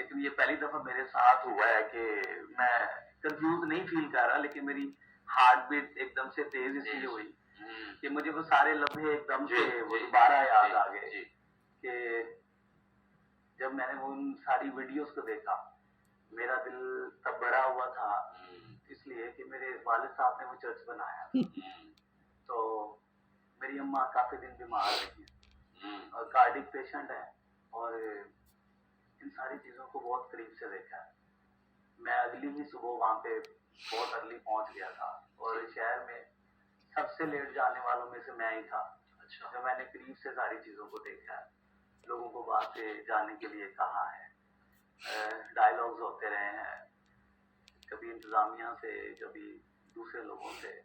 لیکن یہ پہلی دفعہ میرے ساتھ ہوا ہے کہ میں کنفیوز نہیں فیل کر رہا، لیکن میری ہارٹ بیٹ ایک دم سے تیز اس لیے ہوئی کہ مجھے وہ سارے لمحے ایک دم سے وہ دوبارہ یاد آ گئے کہ جب میں نے ان ساری ویڈیوز کو دیکھا میرا دل تب بڑا ہوا تھا، اس لیے کہ میرے والد صاحب نے وہ چرچ بنایا تو میری اماں کافی دن بیمار رہی اور کارڈک پیشنٹ ہے، اور ان ساری چیزوں کو بہت قریب سے دیکھا ہے۔ میں اگلی ہی صبح وہاں پہ بہت ارلی پہنچ گیا تھا، اور شہر میں سب سے لیٹ جانے والوں میں سے میں ہی تھا۔ جو میں نے قریب سے ساری چیزوں کو دیکھا ہے، لوگوں کو وہاں سے جانے کے لیے کہا ہے، ڈائلاگز ہوتے رہے ہیں، کبھی انتظامیہ سے کبھی دوسرے لوگوں سے۔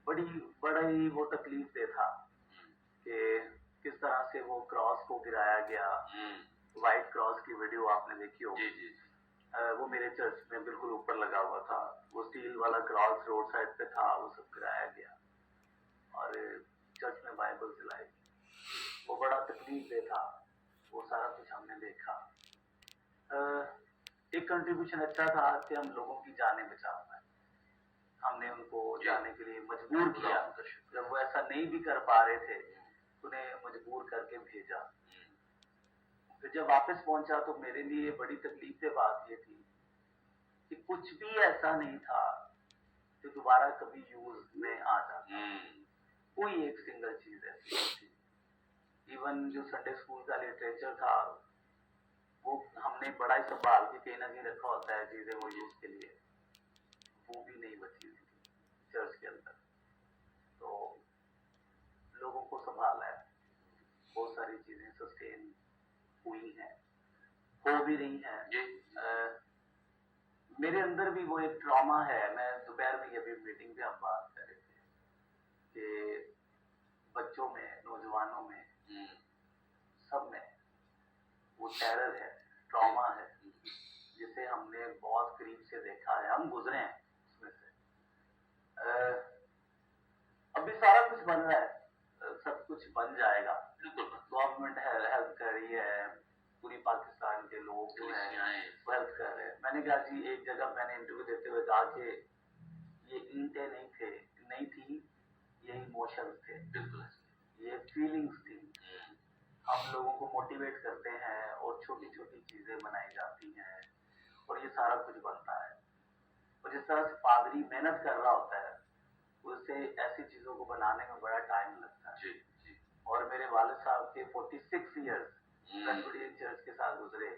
بڑا ہی وہ تکلیف دہ تھا کہ کس طرح سے وہ کراس کو گرایا گیا، وائٹ کراس کی ویڈیو آپ نے دیکھی ہوگی، وہ میرے چرچ میں بالکل اوپر لگا ہوا تھا، وہ اسٹیل والا کراس روڈ سائڈ پہ تھا، وہ سب گرایا گیا اور چرچ میں بائبل جلائی گئی۔ وہ بڑا تکلیف دہ تھا، وہ سارا کچھ ہم نے دیکھا۔ ایک کنٹریبیوشن اچھا تھا کہ ہم لوگوں کی جانیں بچا پائے، ہم نے ان کو جانے کے لیے مجبور کیا، جب وہ ایسا نہیں بھی کر پا رہے تھے انہیں مجبور کر کے بھیجا۔ پھر جب واپس پہنچا تو میرے لیے بڑی تکلیف کی بات یہ تھی کہ کچھ بھی ایسا نہیں تھا جو دوبارہ کبھی یوز میں آ جاتا، کوئی ایک سنگل چیز ایسی نہیں تھی۔ ایون جو سنڈے اسکول کا لٹریچر تھا وہ ہم نے بڑا ہی سنبھال کے کہیں نہ کہیں رکھا ہوتا ہے چیزیں وہ یوز کے لیے، وہ بھی نہیں بچی ہوئی تھی چرچ کے اندر۔ تو لوگوں کو سنبھالا ہے، بہت ساری چیزیں سسٹین ہوئی ہیں، ہو بھی رہی ہیں۔ میرے اندر بھی وہ ایک ٹراما ہے، میں دوپہر میں ابھی میٹنگ پہ ہم بات کر رہے تھے کہ بچوں میں، نوجوانوں میں، سب میں وہ ٹیرر ہے، ٹراما ہے، جسے ہم نے بہت قریب سے دیکھا ہے، ہم گزرے ہیں اس میں سے۔ ابھی سارا کچھ بن رہا ہے، سب کچھ بن جائے گا، گورنمنٹ ہیلپ کر رہی ہے، پوری پاکستان کے لوگ جو ہیں وہ ہیلپ کر رہے ہیں۔ میں نے کہا جی ایک جگہ میں نے انٹرویو دیتے ہوئے کہا کہ یہ اینٹیں نہیں تھی، یہ ایموشنز تھے، یہ فیلنگز تھی۔ ہم لوگوں کو موٹیویٹ کرتے ہیں اور چھوٹی چھوٹی چیزیں بنائی جاتی ہیں اور یہ سارا کچھ بنتا ہے، اور جس طرح سے پادری محنت کر رہا ہوتا ہے اس سے ایسی چیزوں کو بنانے میں بڑا ٹائم لگتا ہے۔ اور میرے والد صاحب کے 46 ایئرز پریسبیٹرین چرچ کے ساتھ گزرے،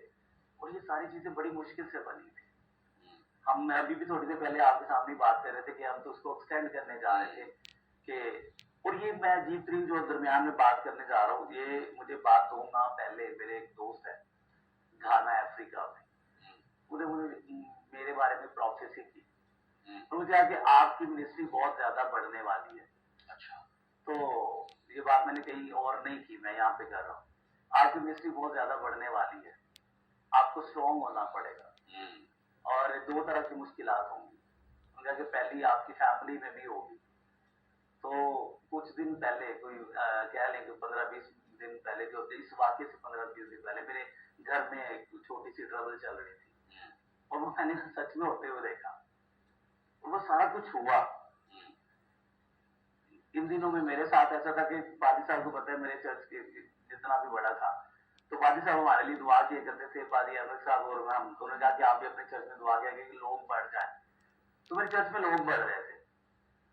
اور یہ ساری چیزیں بڑی مشکل سے بنی تھی۔ ہم ابھی بھی تھوڑی دیر پہلے آپ کے سامنے بات کر رہے تھے کہ ہم تو اس کو ایکسٹینڈ کرنے جا رہے تھے کہ، اور یہ میں عجیب ترین جو درمیان میں بات کرنے جا رہا ہوں، یہ مجھے بات دوں گا پہلے میرے ایک دوست ہے گھانا افریقہ میں، انہوں نے میرے بارے میں پروفیسی کی، اور مجھے کہا کہ آپ کی منسٹری بہت زیادہ بڑھنے والی ہے۔ اچھا، تو یہ بات میں نے کہیں اور نہیں کی، میں یہاں پہ کر رہا ہوں، آپ کی منسٹری بہت زیادہ بڑھنے والی ہے، آپ کو اسٹرانگ ہونا پڑے گا، اور دو طرح کی مشکلات ہوں گی۔ انہوں نے کہا کہ پہلی آپ کی فیملی میں بھی ہوگی۔ تو کچھ دن پہلے کوئی کہہ لیں کہ 15-20 دن پہلے جو اس واقعے سے 15-20 دن پہلے میرے گھر میں ایک چھوٹی سی ٹربل چل رہی تھی، اور وہ میں نے سچ میں ہوتے ہوئے دیکھا، اور وہ سارا کچھ ہوا۔ ان دنوں میں میرے ساتھ ایسا تھا کہ پادری صاحب کو پتہ ہے میرے چرچ کے جتنا بھی بڑا تھا، تو پادری صاحب ہمارے لیے دعا کیا کرتے تھے، پادری احمد صاحب اور ہم انہوں نے کہا کہ آپ بھی اپنے چرچ میں دعا کیا کہ لوگ بڑھ جائیں، تو میرے چرچ میں لوگ بڑھ رہے تھے،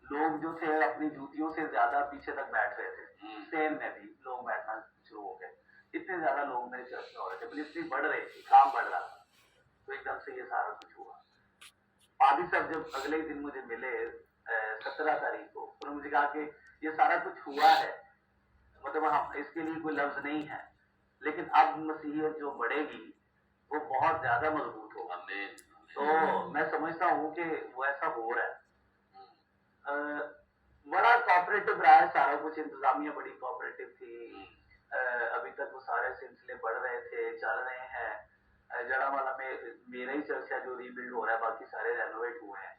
لوگ جو تھے اپنی جوتیوں سے زیادہ پیچھے تک بیٹھ رہے تھے، سین میں بھی لوگ بیٹھنا شروع ہو گئے، اتنے زیادہ لوگ میرے چرچ میں ہو رہے تھے، منسٹری بڑھ رہی تھی، کام بڑھ رہا تھا، تو ایک دم سے یہ سارا کچھ ہوا۔ پادری صاحب جب اگلے دن مجھے ملے 17 تاریخ کو، انہوں نے مجھے کہا کہ یہ سارا کچھ ہوا ہے، مطلب ہم اس کے لیے کوئی لفظ نہیں ہے، لیکن اب مسیحیت جو بڑھے گی وہ بہت زیادہ مضبوط ہوگی۔ تو میں سمجھتا ہوں کہ وہ ایسا ہو رہا ہے۔ بڑا کوآپریٹو رہا ہے سارا کچھ، انتظامیہ بڑی کوآپریٹو تھی، ابھی تک وہ سارے سلسلے بڑھ رہے تھے، چل رہے ہیں۔ جڑا والا میں میرا ہی چرچ ہے جو ری بلڈ ہو رہا ہے، باقی سارے رینوویٹ ہوئے ہیں۔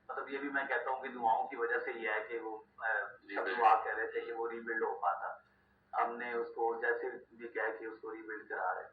مطلب یہ بھی میں کہتا ہوں کہ دعاؤں کی وجہ سے یہ ہے کہ وہ سب دعا کہہ رہے تھے کہ وہ ری بلڈ ہو پاتا، ہم نے اس کو جیسے بھی کہہ کے اس کو ری بلڈ کرا رہے ہیں۔